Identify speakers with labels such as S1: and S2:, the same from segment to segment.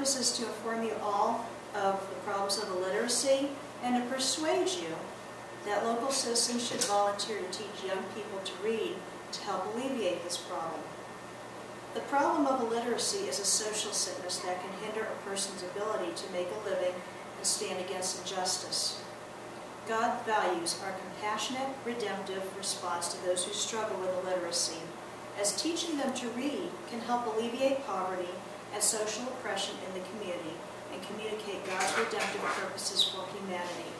S1: purpose is to inform you all of the problems of illiteracy and to persuade you that local citizens should volunteer to teach young people to read to help alleviate this problem. The problem of illiteracy is a social sickness that can hinder a person's ability to make a living and stand against injustice. God values our compassionate, redemptive response to those who struggle with illiteracy, as teaching them to read can help alleviate poverty and social oppression in the community and communicate God's redemptive purposes for humanity.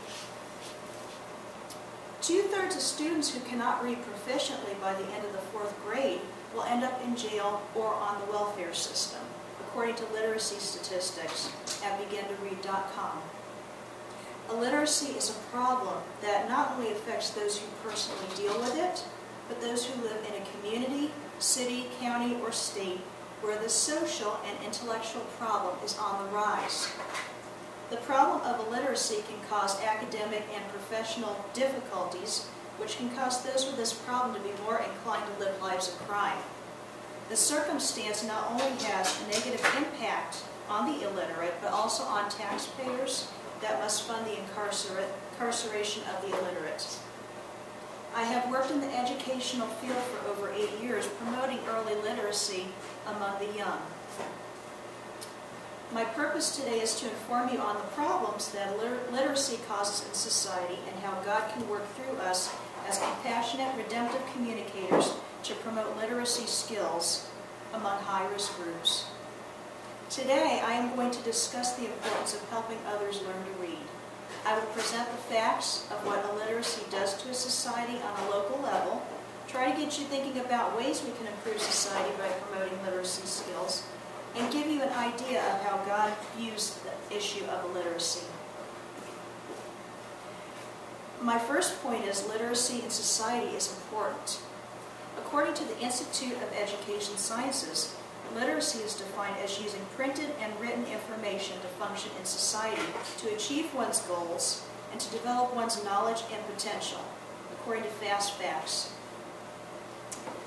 S1: 2/3 of students who cannot read proficiently by the end of the 4th grade will end up in jail or on the welfare system, according to literacy statistics at begintoread.com. Illiteracy is a problem that not only affects those who personally deal with it, but those who live in a community, city, county, or state where the social and intellectual problem is on the rise. The problem of illiteracy can cause academic and professional difficulties, which can cause those with this problem to be more inclined to live lives of crime. The circumstance not only has a negative impact on the illiterate, but also on taxpayers that must fund the incarceration of the illiterate. I have worked in the educational field for over 8 years, promoting early literacy among the young. My purpose today is to inform you on the problems that literacy causes in society and how God can work through us as compassionate, redemptive communicators to promote literacy skills among high-risk groups. Today, I am going to discuss the importance of helping others learn to read. I will present the facts of what illiteracy does to a society on a local level, try to get you thinking about ways we can improve society by promoting literacy skills, and give you an idea of how God views the issue of illiteracy. My first point is literacy in society is important. According to the Institute of Education Sciences, literacy is defined as using printed and written information to function in society, to achieve one's goals, and to develop one's knowledge and potential, according to Fast Facts.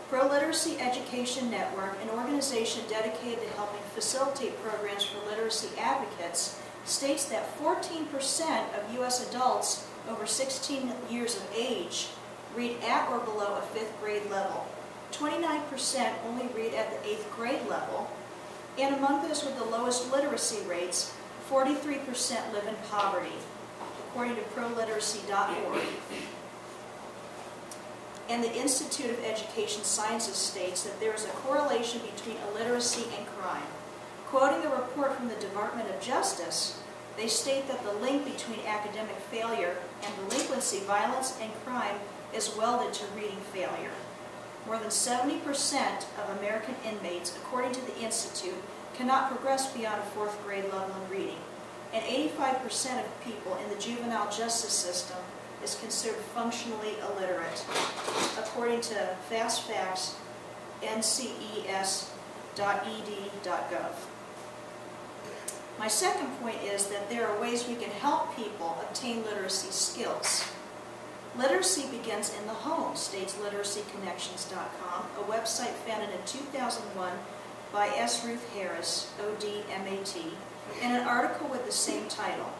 S1: Pro-Literacy Education Network, an organization dedicated to helping facilitate programs for literacy advocates, states that 14% of U.S. adults over 16 years of age read at or below a 5th grade level. 29% only read at the 8th grade level, and among those with the lowest literacy rates, 43% live in poverty, according to proliteracy.org. And the Institute of Education Sciences states that there is a correlation between illiteracy and crime. Quoting a report from the Department of Justice, they state that the link between academic failure and delinquency, violence, and crime is welded to reading failure. More than 70% of American inmates, according to the Institute, cannot progress beyond a 4th grade level in reading, and 85% of people in the juvenile justice system is considered functionally illiterate, according to Fast Facts, nces.ed.gov. My second point is that there are ways we can help people obtain literacy skills. Literacy begins in the home, states literacyconnections.com, a website founded in 2001 by S. Ruth Harris, OD.MAT, in an article with the same title.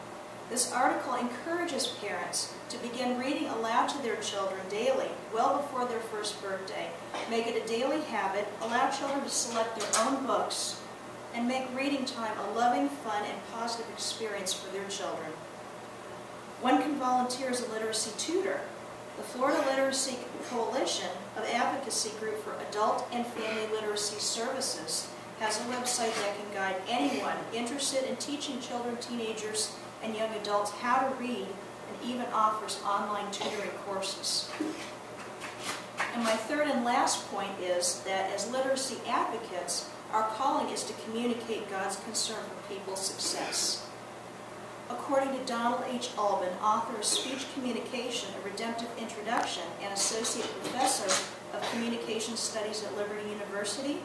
S1: This article encourages parents to begin reading aloud to their children daily, well before their first birthday. Make it a daily habit, allow children to select their own books, and make reading time a loving, fun, and positive experience for their children. One can volunteer as a literacy tutor. The Florida Literacy Coalition, an advocacy group for adult and family literacy services, has a website that can guide anyone interested in teaching children, teenagers, and young adults how to read, and even offers online tutoring courses. And my third and last point is that as literacy advocates, our calling is to communicate God's concern for people's success. According to Donald H. Albin, author of Speech Communication, A Redemptive Introduction, and Associate Professor of Communication Studies at Liberty University,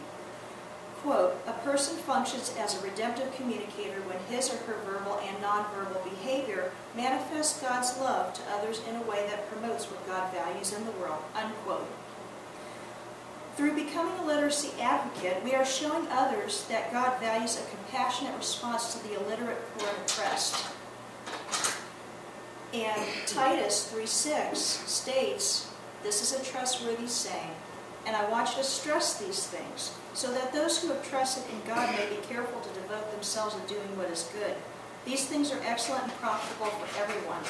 S1: quote, a person functions as a redemptive communicator when his or her verbal and nonverbal behavior manifests God's love to others in a way that promotes what God values in the world, unquote. Through becoming a literacy advocate, we are showing others that God values a compassionate response to the illiterate, poor, and oppressed. And Titus 3:6 states, "This is a trustworthy saying, and I want you to stress these things, so that those who have trusted in God may be careful to devote themselves to doing what is good. These things are excellent and profitable for everyone."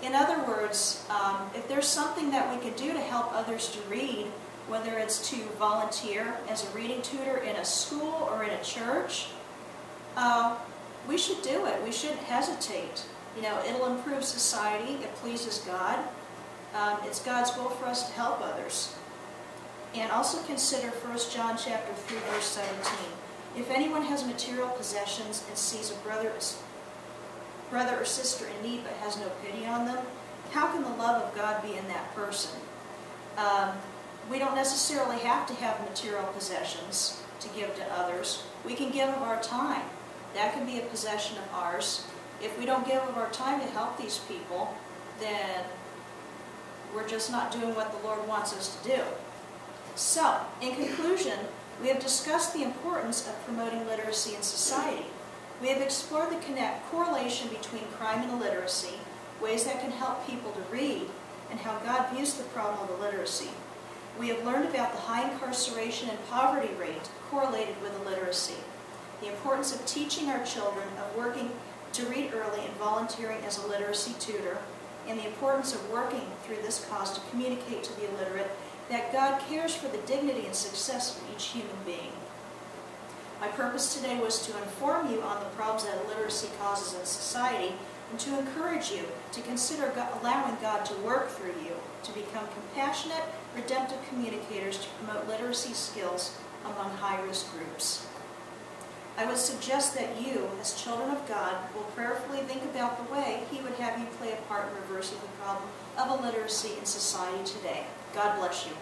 S1: In other words, if there's something that we could do to help others to read, whether it's to volunteer as a reading tutor in a school or in a church, we should do it. We shouldn't hesitate. You know, it'll improve society. It pleases God. It's God's will for us to help others. And also consider 1 John chapter 3, verse 17. If anyone has material possessions and sees a brother or sister in need but has no pity on them, how can the love of God be in that person? We don't necessarily have to have material possessions to give to others. We can give of our time. That can be a possession of ours. If we don't give of our time to help these people, then we're just not doing what the Lord wants us to do. So, in conclusion, we have discussed the importance of promoting literacy in society. We have explored the correlation between crime and illiteracy, ways that can help people to read, and how God views the problem of illiteracy. We have learned about the high incarceration and poverty rate correlated with illiteracy, the importance of teaching our children, of working to read early and volunteering as a literacy tutor, and the importance of working through this cause to communicate to the illiterate that God cares for the dignity and success of each human being. My purpose today was to inform you on the problems that illiteracy causes in society and to encourage you to consider allowing God to work through you to become compassionate, redemptive communicators to promote literacy skills among high-risk groups. I would suggest that you, as children of God, will prayerfully think about the way He would have you play a part in reversing the problem of illiteracy in society today. God bless you.